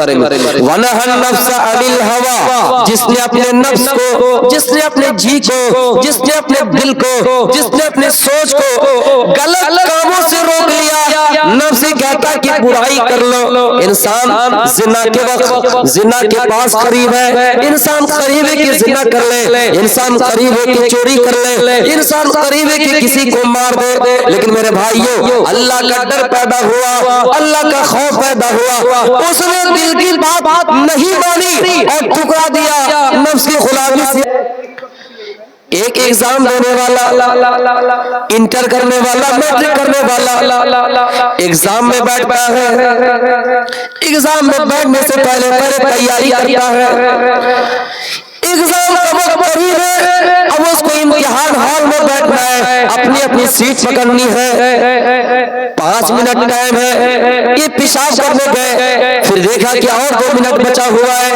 وَنَهَى النَّفْسَ عَنِ الْهَوَىٰ، جس نے اپنے نفس کو، جس نے اپنے جی کو، جس نے اپنے دل کو، جس نے اپنے سوچ کو غلط کاموں سے روک لیا، نفس کہتا کہ برائی کر لو، انسان زنا کے وقت زنا کے پاس قریب ہے، انسان قریب ہے کہ زنا کر لے، انسان قریب ہے کہ چوری کر لے، انسان قریب ہے کہ کسی کو مار دے، لیکن میرے بھائیو اللہ کا ڈر پیدا ہوا، اللہ کا خوف پیدا ہوا، اس نے دل کی بات نہیں مانی اور ٹھکرا دیا نفس کی غلامی سے۔ ایک ایگزام دینے والا، انٹر کرنے والا، میٹرک کرنے والا ایگزام میں بیٹھتا ہے، ایگزام میں بیٹھنے سے پہلے تیاری کرتا ہے، ایگزام کا وقت قریب ہے، اب اس کو امتحان ہال میں بیٹھنا ہے، اپنی سیٹ پکڑنی ہے، 5 منٹ ٹائم ہے، یہ پیشاب کرنے گئے، پھر دیکھا کہ اور 2 منٹ بچا ہوا ہے،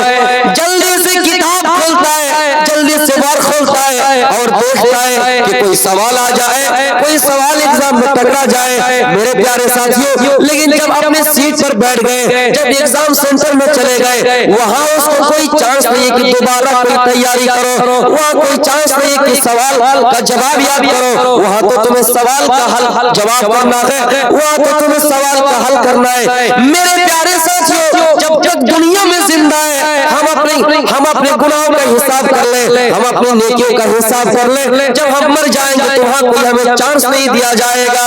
جلدی سے کتاب کھولتا ہے، جلدی سے بار کھولتا ہے اور دیکھتا ہے کہ کوئی سوال آ جائے، کوئی سوال ایگزام میں ٹکرا جائے۔ میرے پیارے ساتھیوں، لیکن جب اپنے سیٹ پر بیٹھ گئے، جب ایگزام سینٹر میں چلے گئے، وہاں اس کو کوئی چانس نہیں کہ دوبارہ کوئی تیاری کرو، وہاں کوئی چانس نہیں کہ سوال کا جواب یاد کرو، وہاں تو تمہیں سوال کا حل جواب کرنا ہے، وہاں تو تمہیں سوال کا حل کرنا ہے۔ میرے پیارے ساتھیوں، جب تک دنیا میں زندہ ہے، ہم اپنے گناہوں کا حساب کر لیں، ہم اپنی نیکیوں کا حساب کر لیں، جب ہم مر جائیں گے تو وہاں کوئی ہمیں چانس نہیں دیا جائے گا،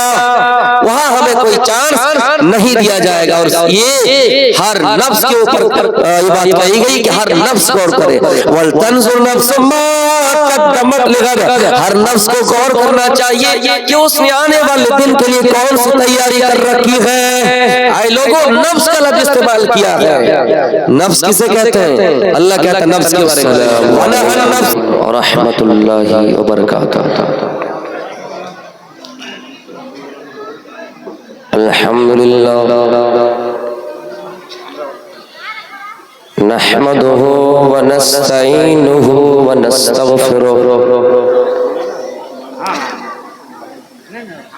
وہاں ہمیں کوئی چانس نہیں دیا جائے گا۔ اور یہ ہر نفس کے اوپر یہ بات کہی گئی کہ ہر نفس غور کرے، وَلْتَنْظُرْ نَفْسٌ مَّا قَدَّمَتْ لِغَدٍ، ہر نفس کو غور کرنا چاہیے کہ اس نے آنے والے دن کے لیے کون سی تیاری کر رکھی ہے۔ آئے لوگوں، نفس کا لفظ استعمال کیا ہے، نفس کسے کہتے ہیں؟ اللہ کہتا ہے نفس کے بارے میں۔ وَنَهَى النَّفْسَ ورحمۃ اللہ وبرکاتہ۔ الحمدللہ نحمده ونستعینه ونستغفره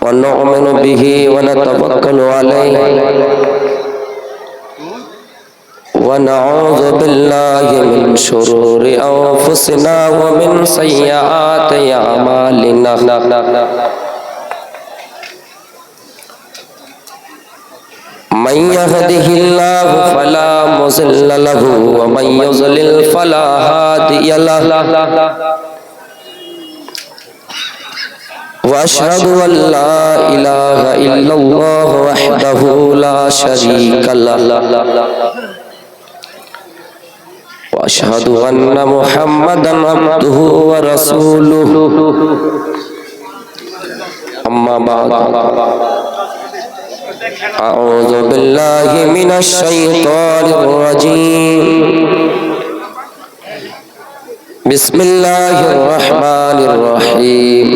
ونؤمن به ونتوکل علیہ ونعوذ باللہ من شرور انفسنا ومن سیئات اعمالنا، من يهده الله فلا مضل له ومن يضلل فلا هادي له، واشهد ان لا اله الا الله وحده لا شريك له، واشهد ان محمدا عبده ورسوله، اما بعد اعوذ باللہ من الشیطان الرجیم، بسم اللہ الرحمن الرحیم،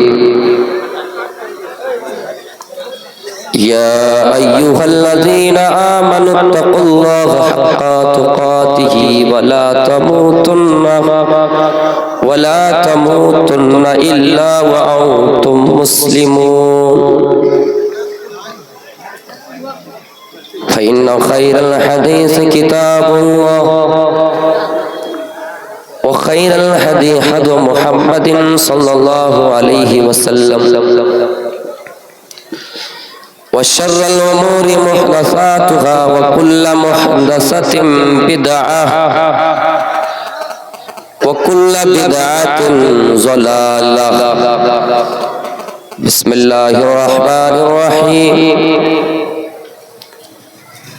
یا ایہا الذین آمنوا اتقوا اللہ حق تقاتہ ولا تموتن الا وانتم مسلمون، فإن خير الحديث كتاب الله وخير الهدي هدي محمد صلى الله عليه وسلم، وشر الأمور محدثاتها وكل محدثة بدعة وكل بدعة ضلالة۔ بسم الله الرحمن الرحيم،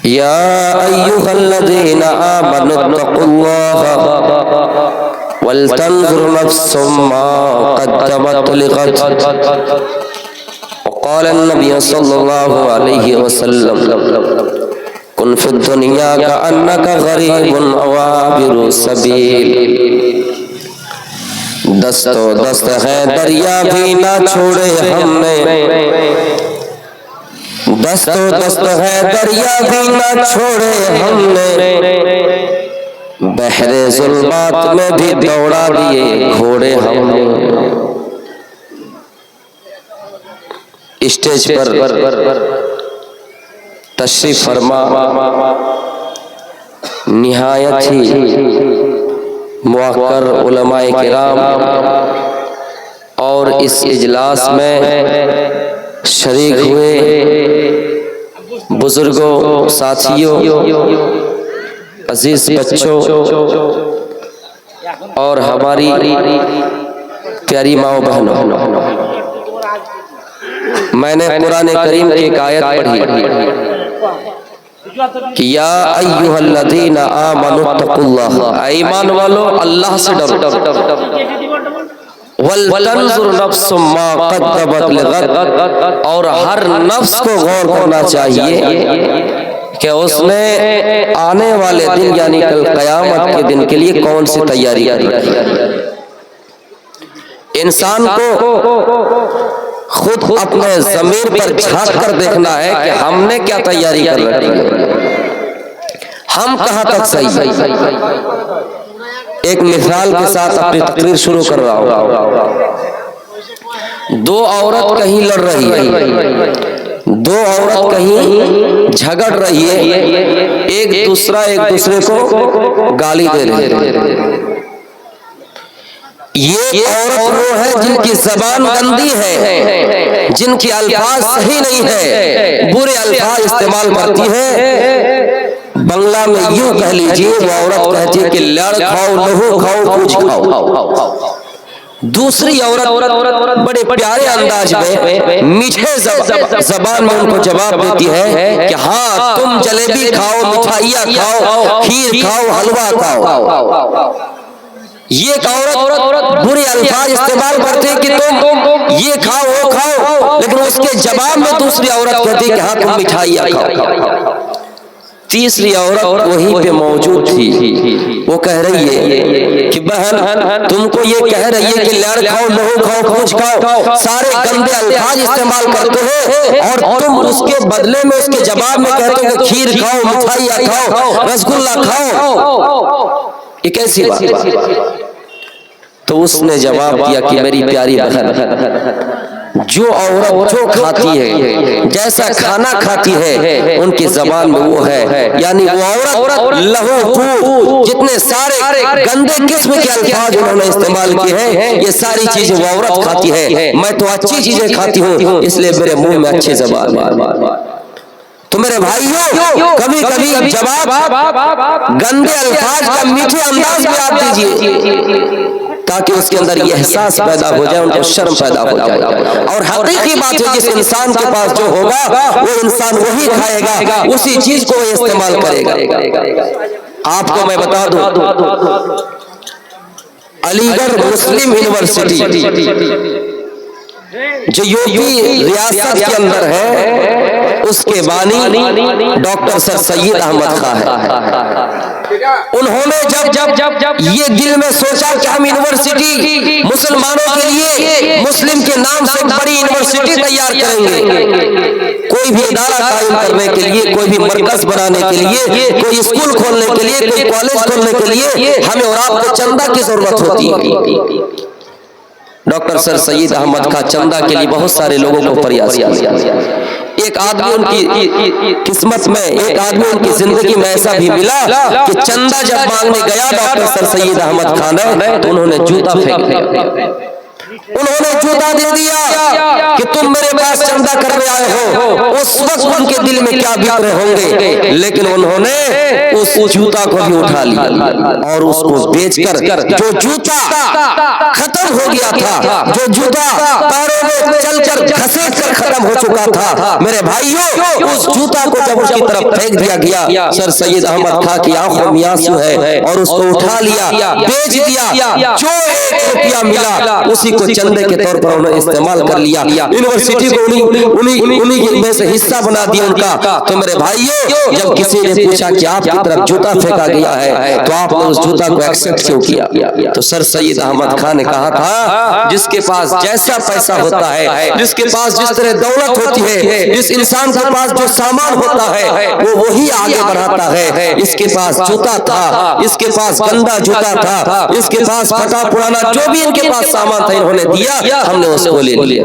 یا ایہا الذین آمنوا اتقوا اللہ ولتنظر نفس ما قدمت لغد، وقال النبی صلی اللہ علیہ وسلم کن فی الدنیا کأنک غریب او عابر سبیل، دست و دست ہے دریا بھی نہ چھوڑے ہم نے، دست و دست ہے دریا بھی نہ چھوڑے ہم نے، بحر ظلمات میں بھی دوڑا دیے گھوڑے ہم نے۔ اسٹیج پر تشریف فرما نہایت ہی موقر علماء کرام اور اس اجلاس میں شریک ہوئے بزرگوں، ساتھیوں، عزیز بچوں اور ہماری پیاری ماں بہنوں، میں نے قرآن کریم کی ایک آیت پڑھی کہ یا ایھا الذین آمنوا اتقوا اللہ، اے ایمان والو اللہ سے ڈرو، وَلْتَنْظُرْ نَفْسٌ مَا قَدَّمَتْ لِغَدٍ، اور ہر نفس کو غور کرنا چاہیے کہ اس نے آنے والے دن یعنی کل قیامت کے دن کے لیے کون سی تیاری کر رکھی ہے۔ انسان کو خود اپنے ضمیر پر جھانک کر دیکھنا ہے کہ ہم نے کیا تیاری کر رکھی ہے، ہم کہاں تک صحیح ہے۔ ایک مثال کے ساتھ اپنی تقریر شروع کر رہا ہوں۔ دو عورت کہیں لڑ رہی ہے، دو عورت کہیں جھگڑ رہی ہے، ایک دوسرے کو گالی دے رہی ہے۔ یہ عورت وہ ہے جن کی زبان گندی ہے، جن کی الفاظ صحیح نہیں ہے، برے الفاظ استعمال کرتی ہے۔ بنگلہ میں یوں کہہ لیجئے وہ عورت کہتی ہے کہ لڑ کھاؤ، لہو کھاؤ، کچھ کھاؤ۔ دوسری عورت بڑے پیارے انداز میں میٹھے زبان میں ان کو جواب دیتی ہے کہ ہاں تم جلیبی کھاؤ، مٹھائیاں کھاؤ، کھیر کھاؤ، حلوہ کھاؤ۔ یہ ایک عورت برے الفاظ استعمال کرتے کہ تم یہ کھاؤ وہ کھاؤ، لیکن اس کے جواب میں دوسری عورت کہتی کہ ہاں تم مٹھائیاں کھاؤ۔ تیسری عورت وہیں پہ موجود تھی، وہ کہہ رہی ہے کہ بہن تم کو یہ کہہ رہی ہے کہ لڑ کھاؤ، لہو کھاؤ، کچھ کھاؤ، سارے گندے الفاظ استعمال کرتے ہو، اور تم اس کے بدلے میں اس کے جواب میں کہتے ہو کہ کھیر کھاؤ، مٹھائیاں کھاؤ، رسگلہ کھاؤ، یہ کیسی بات ہے؟ تو اس نے جواب دیا کہ میری پیاری بہن، جو عورت جو کھاتی ہے، جیسا کھانا کھاتی ہے، ان کی زبان میں وہ ہے، یعنی وہ عورت لہو پھوٹ جتنے سارے گندے قسم کے الفاظ انہوں نے استعمال کیے ہیں، یہ ساری چیزیں وہ عورت کھاتی ہے۔ میں تو اچھی چیزیں کھاتی ہوں، اس لیے میرے منہ میں اچھی زبان ہے۔ تو میرے بھائیوں، کبھی کبھی جواب گندے الفاظ کا میٹھے انداز میں آپ دیجئے تاکہ اس کے اندر یہ احساس پیدا ہو جائے، ان کو شرم پیدا ہو جائے۔ اور حقیقی بات ہے جس انسان کے پاس جو ہوگا وہ انسان وہی کھائے گا، اسی چیز کو وہ استعمال کرے گا۔ آپ کو میں بتا دوں، علی گڑھ مسلم یونیورسٹی جو یوپی ریاست کے اندر ہے، اس کے بانی ڈاکٹر سر سید احمد خان ہے۔ انہوں نے جب یہ دل میں سوچا کہ ہم یونیورسٹی مسلمانوں کے لیے مسلم کے نام سے بڑی یونیورسٹی تیار کریں گے، کوئی بھی ادارہ قائم کرنے کے لیے، کوئی بھی مرکز بنانے کے لیے، کوئی اسکول کھولنے کے لیے، کوئی کالج کھولنے کے لیے ہمیں اور آپ کو چندہ کی ضرورت ہوتی ہے۔ ڈاکٹر سر سید احمد خان چندہ کے لیے بہت سارے لوگوں کو پریاس کیا۔ ایک آدمی ان کی قسمت میں، ایک آدمی ان کی زندگی میں ایسا بھی ملا کہ چندہ جب مانگنے گیا ڈاکٹر سر سید احمد خان نے تو انہوں نے جوتا پھینک دیا، انہوں نے جوتا دے دیا کہ تم میرے پاس چندہ کرنے آئے ہو۔ اس وقت ان کے دل میں کیا بیت رہے ہوں گے، لیکن انہوں نے اس جوتا کو بھی اٹھا لیا اور اس کو بیچ کر جو جوتا ختم ہو گیا تھا، جو جوتا پیروں میں چل کر گھسیٹ کر ختم ہو چکا تھا، میرے بھائیوں اس جوتا کو جب اس کی طرف پھینک دیا گیا، سر سید احمد خان کی آنکھوں میں آنسو ہے اور اس کو اٹھا لیا، بیچ دیا، جو 1 روپیہ ملا اسی کو چندے کے طور پر انہوں نے استعمال کر لیا، یونیورسٹی کو انہی میں سے حصہ بنا دیا ان کا۔ تو میرے بھائیوں، جب کسی نے پوچھا کہ آپ کی طرف جوتا پھینکا گیا ہے تو آپ نے اس جوتا کو ایکسپٹ کیوں کیا؟ تو سر سید احمد خان نے کہا تھا جس کے پاس جیسا پیسہ ہوتا ہے، جس کے پاس جس طرح دولت ہوتی ہے، جس انسان کے پاس جو سامان ہوتا ہے وہ وہی آگے بڑھاتا ہے۔ اس کے پاس جوتا تھا، اس کے پاس گندا جوتا تھا، اس کے پاس پھٹا پرانا جو بھی ان کے پاس سامان تھا انہوں نے دیا، ہم نے اس کو لے لیا۔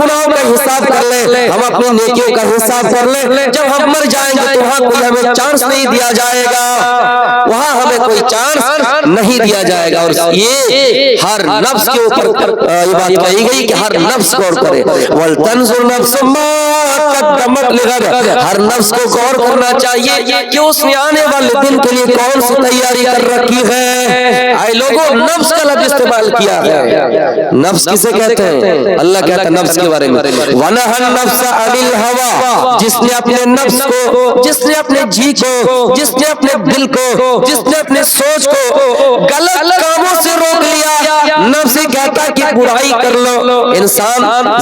گناہوں کا حساب کر لیں، ہم اپنی نیکیوں کا حساب کر لیں، جب ہم مر جائیں گے تو وہاں کوئی ہمیں چانس نہیں دیا جائے گا، وہاں ہمیں کوئی چانس نہیں دیا جائے گا۔ اور یہ ہر نفس کے اوپر یہ بات کہی گئی کہ ہر نفس غور کرے، وَلْتَنْظُرْ نَفْسٌ مَا قَدَّمَتْ لِغَدٍ، ہر نفس کو غور کرنا چاہیے کہ اس نے آنے والے دن کے لیے کون سی تیاری کر رکھی ہے۔ اے لوگوں، نفس کا لفظ استعمال کیا ہے، نفس کسے کہتے ہیں؟ اللہ کہتا ہے نفس کے بارے میں وَنَهَى النَّفْسَ عَنِ الْهَوَىٰ، جس نے اپنے نفس کو، جس نے اپنے جی کو، جس نے اپنے دل کو، جس نے اپنے سوچ کو غلط کاموں سے روک لیا، نفس کہتا ہے کہ برائی کر لو۔ انسان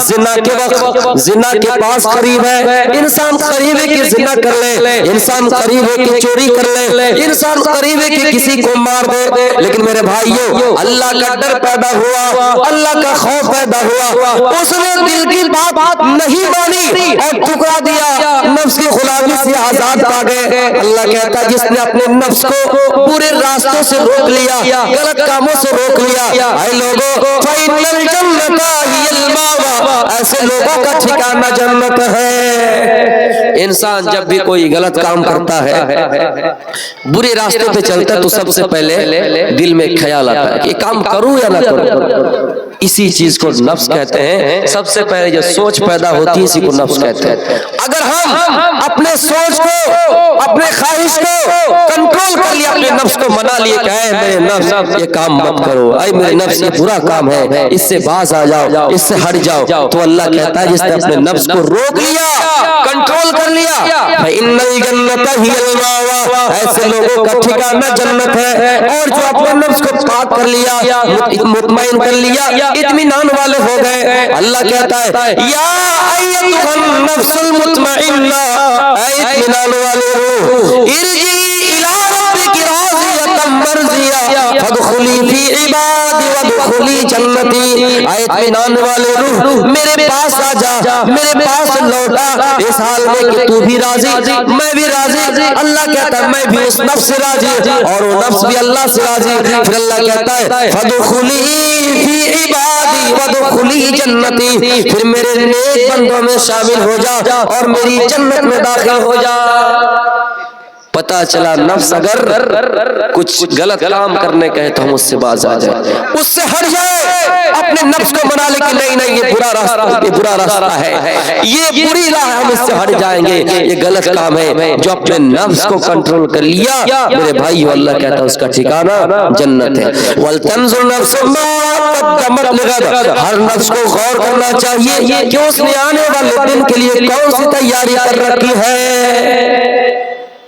زنا کے وقت زنا کے پاس قریب ہے، انسان قریب ہے کہ زنا کر لے، انسان قریب ہے کہ چوری کر لے، انسان قریب ہے کہ کسی کو مار دے، لیکن میرے بھائیو، اللہ کا ڈر پیدا ہوا، اللہ کا خوف پیدا ہوا، اس نے دل کی بات نہیں مانی اور ٹکرا دیا، نفس کی غلامی سے آزاد پا گئے۔ اللہ کہتا ہے جس نے اپنے نفس کو برے راستوں سے روک لیا، غلط کاموں سے روک لیا، اے لوگوں فَإِنَّ الْجَنَّةَ هِيَ الْمَأْوَىٰ، ایسے لوگوں کا ٹھکانہ جنت ہے۔ انسان جب بھی کوئی غلط کام کرتا ہے، برے راستے پہ چلتا ہے، تو سب سے پہلے دل میں خیال آتا ہے کہ یہ کام کروں یا نہ کروں، اسی چیز کو نفس کہتے ہیں۔ سب سے پہلے جو سوچ پیدا ہوتی ہے اسی کو نفس کہتے ہیں۔ اگر ہم اپنے سوچ کو، اپنے خواہش کو کنٹرول کر لیا، اپنے نفس کو منا لیے کہ اے میرے نفس یہ کام مت کرو، اے میرے نفس یہ برا کام ہے، اس سے باز آ جاؤ، اس سے ہٹ جاؤ، تو اللہ کہتا ہے جس نے اپنے نفس کو روک لیا، کنٹرول کر لیا، فَإِنَّ الْجَنَّةَ هِيَ الْمَأْوَىٰ، ایسے لوگوں کا ٹھکانہ جنت ہے۔ اور جو اپنے نفس کو پاک کر لیا، مطمئن کر لیا، اطمینان والے ہو گئے، اللہ کہتا ہے یا ایتھا النفس المطمئنہ، اے اطمینان والے روح، ارجعی الی ربک راضیۃ مرضیہ فادخلی فی عبادی وادخلی جنتی، اے اطمینان والے روح میرے پاس آ جا، میرے پاس لوٹا، اس حال میں کہ تو بھی راضی میں بھی راضی۔ اللہ کہتا ہے میں بھی اس نفس سے راضی اور وہ نفس بھی اللہ سے راضی۔ پھر اللہ کہتا ہے فادخلی فی عبادی وادخلی جنتی، پھر میرے نیک بندوں میں شامل ہو جا اور میری جنت میں داخل ہو جا۔ پتا چلا نفس اگر کچھ غلط کام کرنے کہے تو ہم اس سے باز آ جائیں، اس سے ہٹ جائے، اپنے نفس کو منا لے کہ نہیں یہ برا راستہ، یہ برا راستہ ہے، یہ بری راہ ہے، ہم اس سے ہٹ جائیں گے، یہ غلط کام ہے۔ جو اپنے نفس کو کنٹرول کر لیا میرے بھائیو، اللہ کہتا ہے اس کا ٹھکانہ جنت ہے۔ وَلْتَنْظُرْ نَفْسٌ مَا قَدَّمَتْ لِغَدٍ، ہر نفس کو غور کرنا چاہیے کہ اس نے آنے والے دن کے لیے کون سی تیاری کر رکھی ہے۔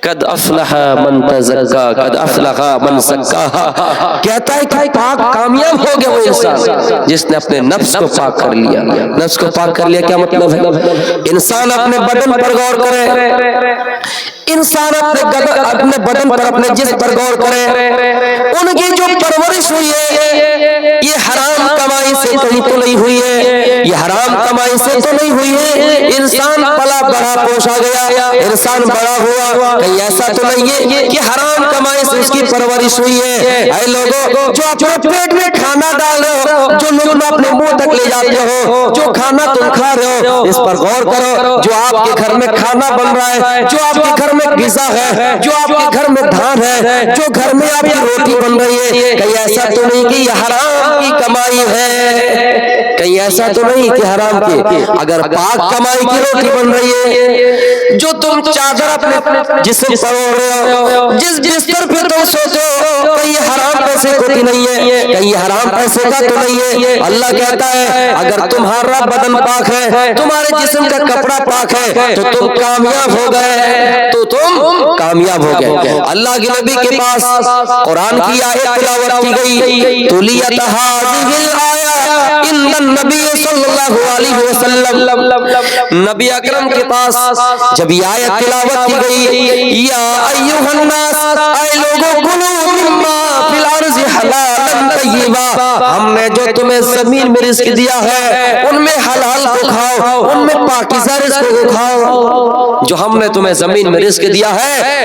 قد افلح من تزکا قد افلح من زکاہا، کہتا ہے کہ پاک کامیاب ہو گیا وہ انسان جس نے اپنے نفس کو پاک کر لیا۔ نفس کو پاک کر لیا کیا مطلب ہے؟ انسان اپنے بدن پر غور کرے، انسان اپنے بدن پر، اپنے جسم پر غور کرے، ان کی جو پرورش ہوئی ہے یہ حرام کمائی سے تو نہیں ہوئی ہے، یہ حرام کمائی سے تو نہیں ہوئی ہے۔ انسان پلا بڑا پوشا گیا، انسان بڑا ہوا، کہیں ایسا تو نہیں ہے کہ حرام کمائی سے اس کی پرورش ہوئی ہے۔ اے لوگوں جو اپنے پیٹ میں کھانا ڈال رہے ہو، جو لقمہ اپنے منہ تک لے جاتے ہو، جو کھانا تم کھا رہے ہو اس پر غور کرو۔ جو آپ کے گھر میں کھانا بن رہا ہے، جو آپ کے گھر میں غذا ہے، جو آپ کے گھر میں دھان ہے، جو گھر میں آپ کی روٹی بن رہی ہے، کہیں ایسا تو نہیں کہ یہ حرام کی کمائی ہے، کہیں ایسا تو نہیں کہ حرام کی، اگر پاک کمائی کی روٹی بن رہی ہے، جو تم چادر اپنے جسم پر اوڑھ رہے ہو، جس بستر پہ تم سوتے ہو، کہیں یہ حرام پیسے کو تو نہیں ہے، کہیں یہ حرام پیسے کا تو نہیں ہے۔ اللہ کہتا ہے اگر تمہارا بدن پاک ہے، تمہارے جسم کا کپڑا پاک ہے تو تم کامیاب ہو گئے، تو تم کامیاب ہو گئے۔ اللہ کے نبی کے پاس قرآن کی آیت تلاوت کی گئی، تُلِيَتْ هَٰذِهِ الْآيَةُ عِندَ النَّبِيِّ صلی اللہ علیہ وسلم، نبی اکرم کے پاس جب یہ آیت تلاوت کی گئی، یا ایھا الناس، اے لوگوں کلوا مما فی الارض حلالا طیبا، ہم نے جو تمہیں زمین میں رزق دیا ہے ان میں حلال کو کھاؤ، ان میں پاکیزہ رزق کو کھاؤ، جو ہم نے تمہیں زمین میں رزق دیا ہے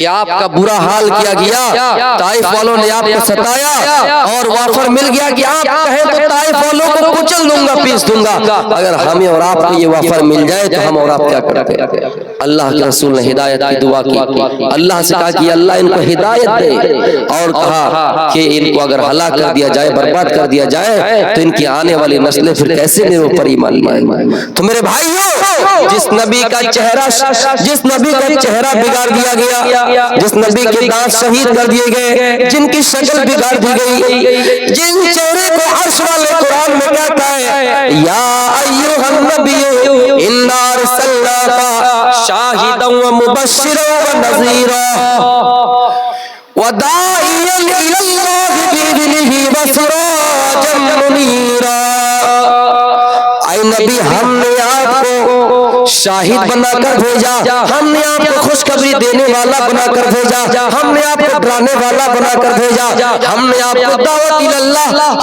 کہ آپ کا برا حال کیا گیا، طائف والوں نے آپ کو ستایا اور وافر مل گیا کہ آپ کہیں تو طائف والوں کو کچل دوں گا، پیس دوں گا۔ اگر ہمیں اور آپ کو یہ وافر مل جائے تو ہم اور آپ کیا کرتے؟ اللہ کے رسول نے ہدایت کی دعا کی، اللہ سے کہا کہ اللہ ان کو ہدایت دے، اور کہا کہ ان کو اگر ہلاک کر دیا جائے، برباد کر دیا جائے تو ان کی آنے والی نسلیں پھر کیسے میرے اوپر ایمان لائیں؟ تو میرے بھائیوں، جس نبی کا چہرہ بگاڑ دیا گیا، جس نبی کے دانت شہید کر دیے گئے، جن کی شکل بگاڑ دی گئی، جن چہرے کو عرش والے قرآن میں کہتا ہے یا ایھا النبی انا ارسلناک شاہدا ومبشرا ونذیرا وداعیا الی اللہ باذنہ وسراجا منیرا۔ اے نبی، ہم نے آپ کو شاہد بنا کر بھیجا، ہم نے آپ کو خوشخبری دینے والا بنا کر بھیجا، ہم نے آپ کو ڈرانے والا بنا کر بھیجا، ہم نے آپ کو دعوت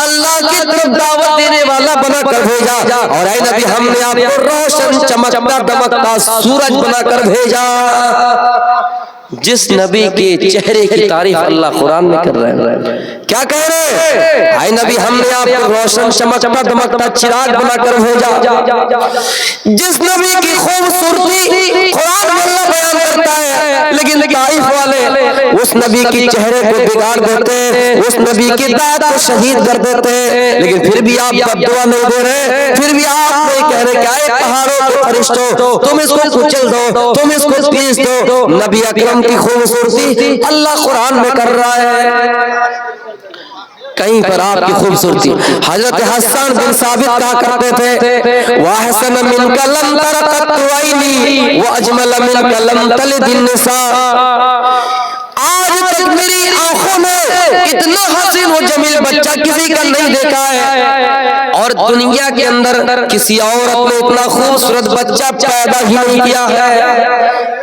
اللہ کی طرف دعوت دینے والا بنا کر بھیجا، اور اے نبی ہم نے آپ کو روشن چمکتا دمکتا سورج بنا کر بھیجا۔ جس نبی کے چہرے کی تعریف اللہ قرآن میں کر رہے ہیں، کیا کہہ رہے ہیں؟ اے نبی ہم نے آپ کو روشن چمکتا دمکتا چراغ بنا کر بھیجا۔ جس نبی کی خوبصورتی قرآن میں اللہ بیان کرتا ہے، لیکن طائف والے اس نبی کی چہرے کو بگاڑ دیتے ہیں، اس نبی کی دعوت کو شہید کر دیتے ہیں، لیکن پھر بھی آپ بد دعا نہیں دے رہے، پھر بھی آپ نہیں کہہ رہے کہ اے پہاڑوں کے فرشتوں تم اس کو کچل دو، تم اس کو پیس دو۔ نبی اکرم کی خوبصورتی اللہ قرآن میں کر رہا ہے۔ کہیں پر آپ کی خوبصورتی، حضرت حسان بن ثابت کہا کرتے تھے وَأَحْسَنَ مِنْكَ لَمْ تَرَ قَطُّ عَيْنِي وَأَجْمَلَ مِنْكَ لَمْ تَلِدِ النِّسَاءُ۔ آج تک میری آنکھوں نے اتنا حسین و جمیل بچہ کسی کا نہیں دیکھا ہے، اور دنیا کے اندر کسی عورت نے اتنا خوبصورت بچہ پیدا ہی نہیں کیا ہے۔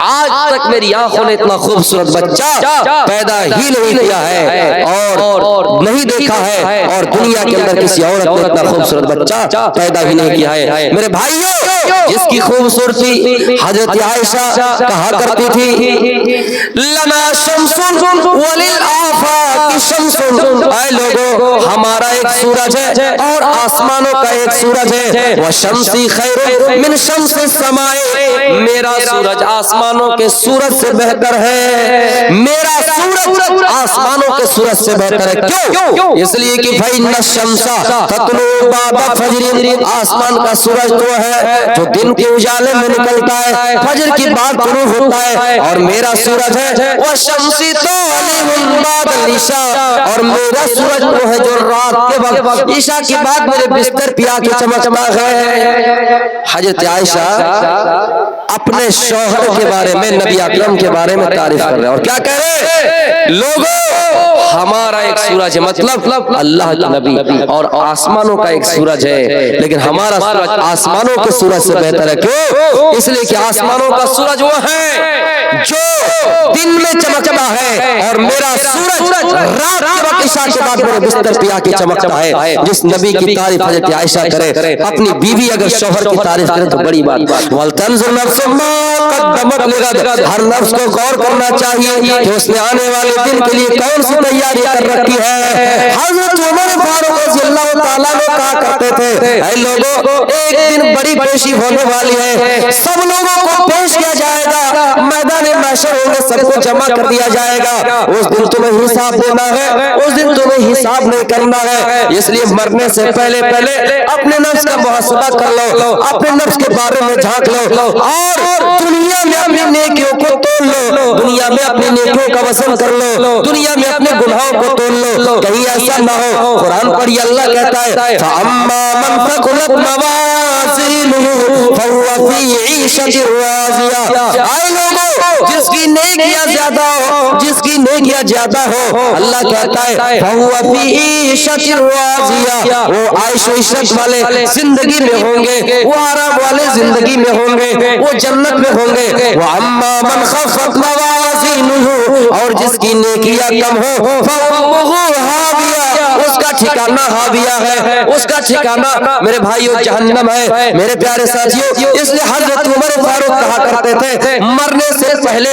آج تک میری آنکھوں نے اتنا خوبصورت بچہ پیدا ہی نہیں کیا ہے اور نہیں دیکھا ہے، اور دنیا کے اندر کسی عورت نے اتنا خوبصورت بچہ پیدا ہی نہیں کیا ہے۔ میرے بھائیوں، جس کی خوبصورتی حضرت عائشہ کہا کرتی تھی لنا شمس وللآفاق شمس، اے لوگوں ہمارا ایک سورج ہے اور آسمانوں کا ایک سورج ہے، وشمسی خیر من شمس السماء، میرا سورج آسمانوں کے سورج سے بہتر ہے، میرا سورج آسمانوں کے سورج سے بہتر ہے۔ کیوں؟ اس لیے کہ فإن الشمس تطلع بعد فجر، آسمان کا سورج تو ہے جو دن کے اجالے میں نکلتا ہے، فجر کی بعد طلوع ہوتا ہے، اور میرا سورج ہے وشمسی طالع بعد العشاء، اور میرا سورج وہ ہے جو رات کے وقت عشاء کی بعد میرے بستر پہ آ کے چمکتا ہے۔ حضرت عائشہ اپنے شوہر کے بارے میں، نبی اکرم کے بارے میں تعریف کر رہے ہیں، اور کیا کہہ رہے ہیں؟ لوگوں ہمارا ایک سورج ہے، مطلب اللہ کا نبی، اور آسمانوں کا ایک سورج ہے، لیکن ہمارا سورج آسمانوں کے سورج سے بہتر ہے۔ کیوں؟ اس لیے کہ آسمانوں کا سورج وہ ہے جو دن میں چمکتا ہے، اور میرا سورج رات کے وقت عشاء کے بعد میرے بستر پہ آ کے چمکتا ہے۔ جس نبی کی تعریف حضرت عائشہ کرے، اپنی بیوی اگر شوہر کی تعریف کرے تو بڑی بات۔ وَلْتَنْظُرْ نَفْسٌ مَا قَدَّمَتْ لِغَدٍ، ہر نفس کو غور کرنا چاہیے کہ اس نے آنے والے دن کے لیے کون سی تیاری کر رکھی ہے۔ حضرت عمر فاروق رضی اللہ تعالیٰ نے کہا کرتے تھے اے لوگوں، ایک دن بڑی پیشی ہونے والی ہے، سب لوگوں کو پیش کیا جائے گا، میدان محشر ہوگا، سب کو جمع کر دیا جائے گا، اس دن تمہیں حساب دینا ہے، اس دن تمہیں حساب نہیں کرنا ہے۔ اس لیے مرنے سے پہلے اپنے نفس کا محاسبہ کر لو، اپنے نفس کے بارے میں جھانک لو، اور دنیا میں اپنی نیکیوں کو تول لو، دنیا میں اپنی نیکیوں کا وزن کر لو، دنیا میں اپنے گناہوں کو تول لو، کہیں ایسا نہ ہو۔ قرآن پڑھی، اللہ کہتا ہے فَأَمَّا مَنْ ثَقُلَتْ مَوَازِينُهُ فَهُوَ فِي عِيشَةٍ رَاضِيَةٍ، اے لوگوں جس کی نیکیاں زیادہ ہو، جس کی نیکیاں زیادہ ہو، اللہ کہتا ہے فَهُوَ فِي عِيشَةٍ رَاضِيَةٍ، وہ عیش و عشرت والے زندگی میں ہوں گے، وہ آرام والے زندگی میں ہوں گے، وہ جنت میں ہوں گے۔ وَأَمَّا مَنْ خَفَّتْ مَوَازِينُهُ، اور جس کی نیکیاں کم ہو فَأُمُّهُ هَاوِيَةٌ، اس کا ٹھکانہ ہاویہ ہے، اس کا ٹھکانہ میرے بھائیو جہنم ہے۔ میرے پیارے ساتھیو، اس لیے حضرت عمر فاروق کہا کرتے تھے مرنے سے پہلے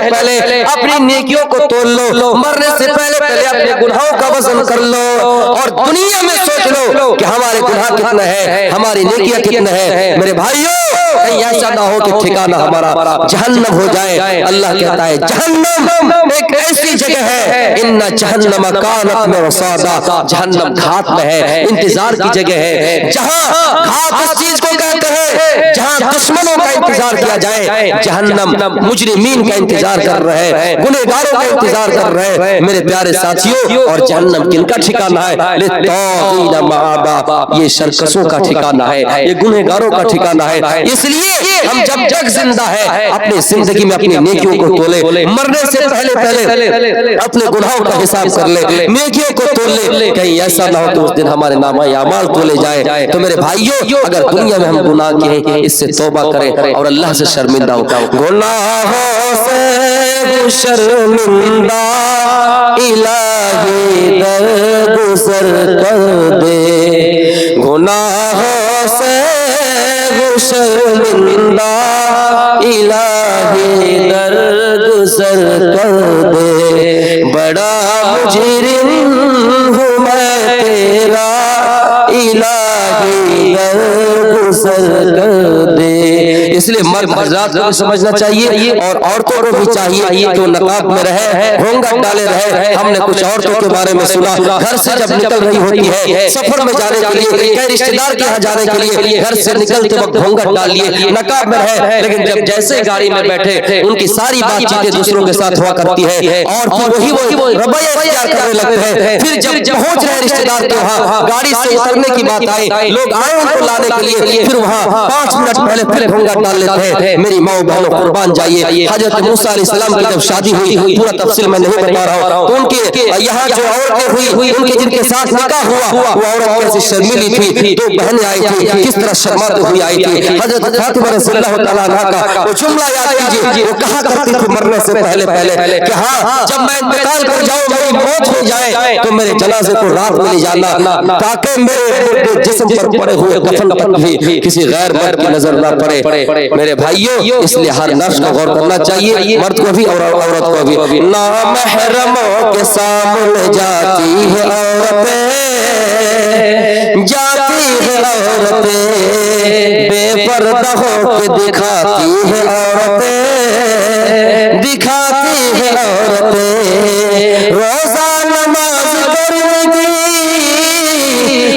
اپنی نیکیوں کو تول لو، مرنے سے پہلے اپنے گناہوں کا وزن کر لو، اور دنیا میں سوچ لو کہ ہمارے گناہ کتنے ہیں، ہماری نیکیاں کتنے ہیں۔ میرے بھائیو کہیں ایسا نہ ہو کہ ٹھکانہ ہمارا جہنم ہو جائے۔ اللہ کہتا ہے جہنم ایک ایسی جگہ ہے، ان جہنم کانت مرصادا، جہنم گھات میں ہے، انتظار کی جگہ ہے۔ جہاں گھات اس چیز کو کہتے ہیں جہاں دشمنوں کا انتظار کیا جائے، جہنم مجرمین کا انتظار کر رہے ہیں، گنہگاروں کا انتظار کر رہے ہیں۔ میرے پیارے ساتھیوں، اور جہنم کن کا ٹھکانہ ہے؟ للطاغین مآبا، یہ شرکسوں کا ٹھکانہ ہے، یہ گنہگاروں کا ٹھکانہ ہے۔ اس لیے ہم جب تک زندہ ہے اپنی زندگی میں اپنی نیکیوں کو تولے، مرنے سے پہلے اپنے گناہوں کا حساب کر لے، نیکیوں کو تول لے، کہیں ایسا نہ ہو کہ اس دن ہمارے نامہ اعمال تولے جائے۔ تو میرے بھائیوں، اگر دنیا میں ہم گناہ کیے اس سے توبہ کریں اور اللہ سے شرمندہ ہو۔ گناہوں سے شرمندہ الہی درگزر کر دے، گناہوں سے شرمندہ الہی درگزر کر دے، بڑا مجرم ہوں میں تیرا الہی درگزر کر دے۔ اس لیے مرد حضرات کو سمجھنا چاہیے اور عورتوں کو بھی چاہیے کہ وہ نقاب میں رہے، گھونگھٹ ڈالے رہے۔ ہم نے کچھ عورتوں کے بارے میں سنا، گھر سے جب نکل رہی ہوتی ہے سفر میں جانے کے لیے، کئی رشتہ دار کے یہاں جانے کے لیے، گھر سے نکلتے وقت گھونگھٹ ڈال لیے، نقاب میں رہے، لیکن جب جیسے گاڑی میں بیٹھے ان کی ساری بات چیتیں دوسروں کے ساتھ ہوا کرتی ہے، اور پھر وہی رویہ اختیار کرنے لگتے ہیں۔ پھر جب پہنچ رہے رشتہ دار کے وہاں، گاڑی سے اترنے کی بات آئے، لوگ آئے ان کو لانے کے لیے، پھر وہاں 5 منٹ پہلے پھر گھونگھٹ ڈال لیتے ہیں۔ میری ماں بہنوں قربان جائیے، حضرت موسیٰ علیہ السلام کی جب شادی ہوئی، پورا تفصیل میں نہیں بتا رہا ہوں، تو ان کے یہاں جو عورتیں ہوئی، ان کے جن کے ساتھ نکاح ہوا، وہ عورت کیسی شرمیلی تھی، 2 بہنیں آئی تھی، کس طرح شرماتے ہوئی آئی تھی۔ حضرت فاطمہ رضی اللہ تعالیٰ عنہا کا وہ جملہ یاد کیجئے، وہ کہا کرتی تھی مرنے سے پہلے کہ ہاں جب میں انتقال کر جاؤں، میری موت ہو جائے، تو میرے جنازے کو رات میں لے جانا، تاکہ میرے جسم پر پڑے ہوئے کفن تک بھی کسی غیر مرد کی نظر نہ پڑے۔ میرے بھائیوں، اس لیے ہر نفس کو غور کرنا چاہیے، مرد کو بھی اور عورت کو بھی۔ نامحرموں کے سامنے جاتی ہے عورتیں، جاتی ہے عورتیں، بے پردہ ہو کے دکھاتی ہے عورتیں، دکھاتی ہے عورتیں، روزہ نماز کرنے کی،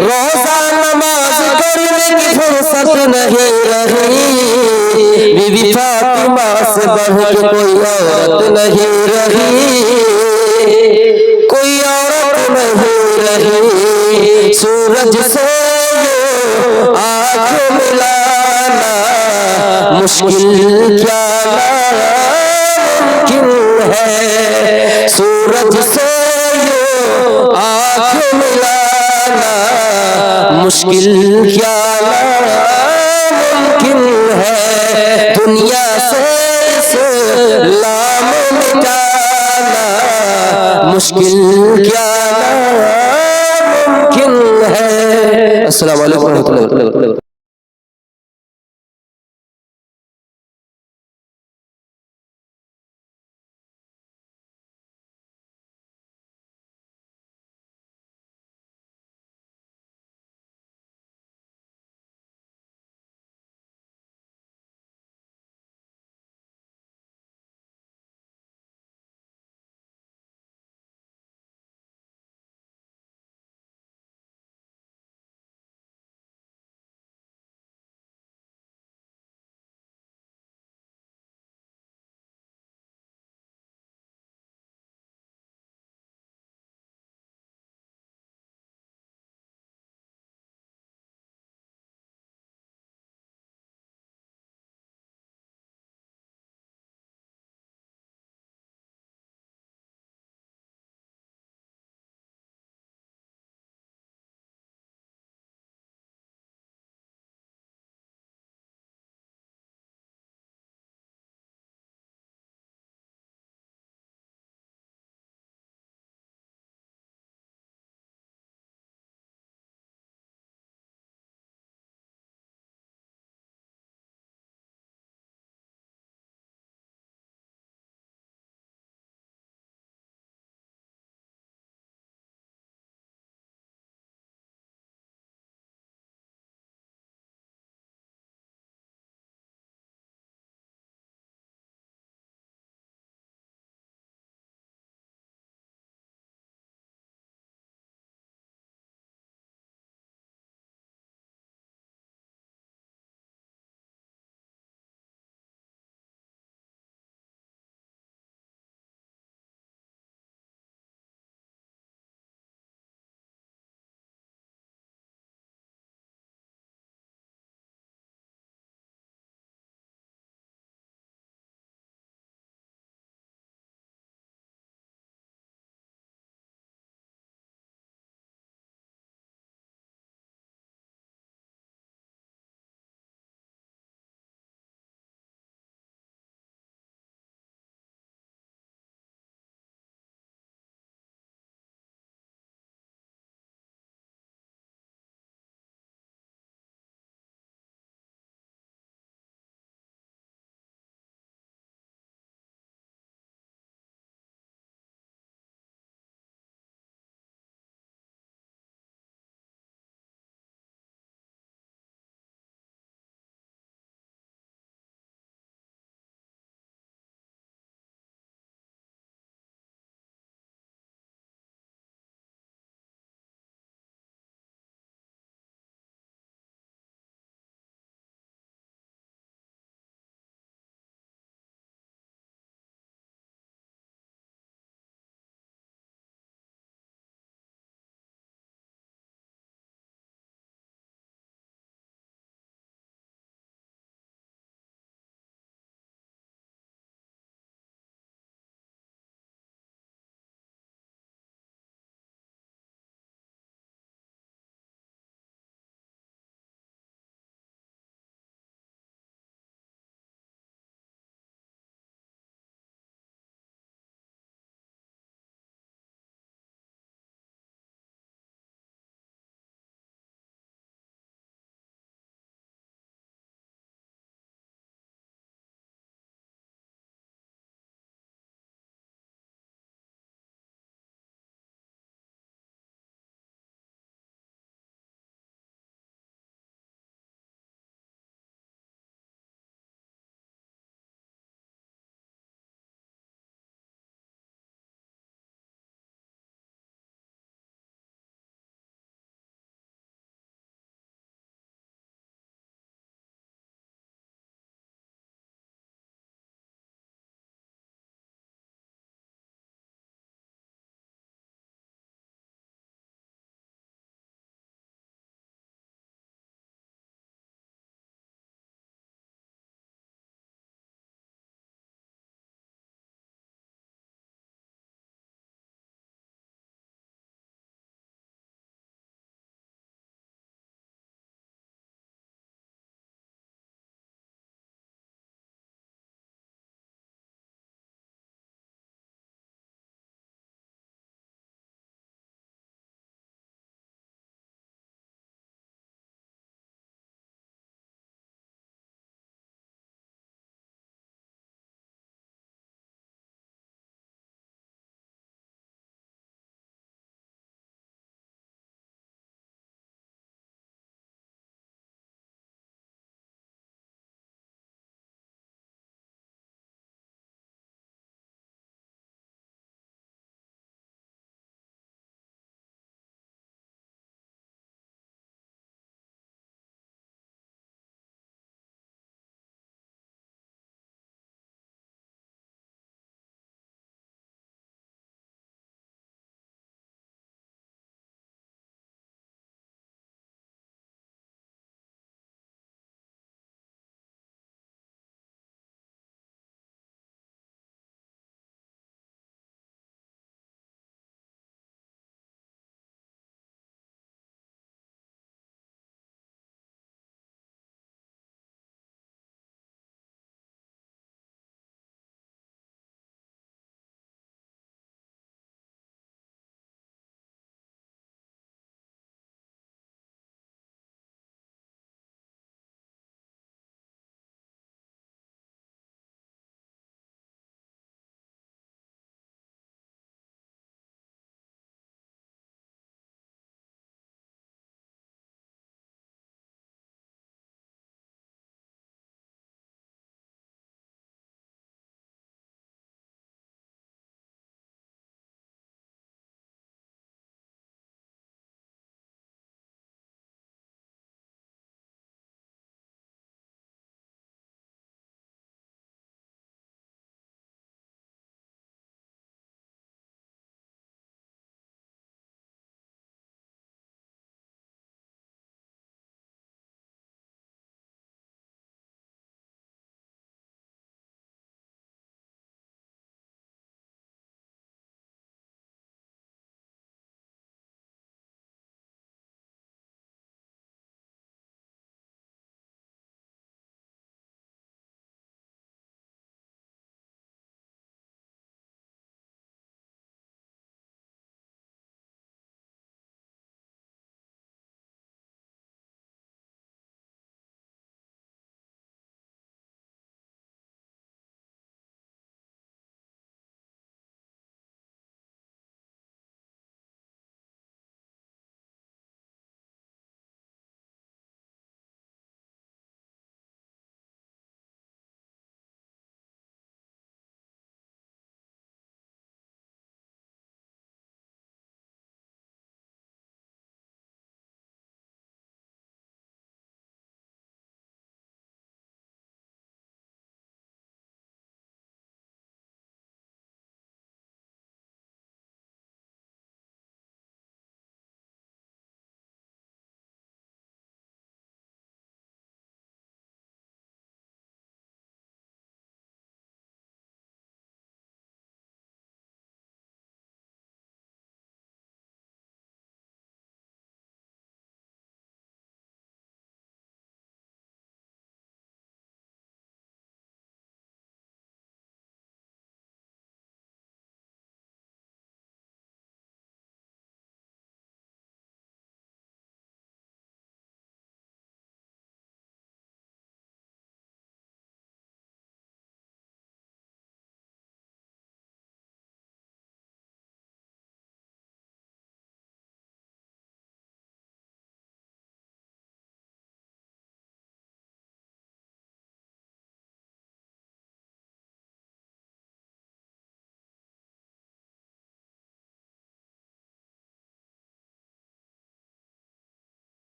روزہ نماز کرنے کی فرصت نہیں رہی، بی بی فاطمہ سے بڑھ کے کوئی عورت نہیں رہی، کوئی عورت نہیں رہی، سورج سے آنکھ ملانا مشکل کیا ناممکن ہے، سورج سے آنکھ ملانا مشکل کیا ناممکن ہے، دنیا سے لام مٹانا مشکل کیا ناممکن ہے۔ السلام علیکم ورحمۃ اللہ وبرکاتہ۔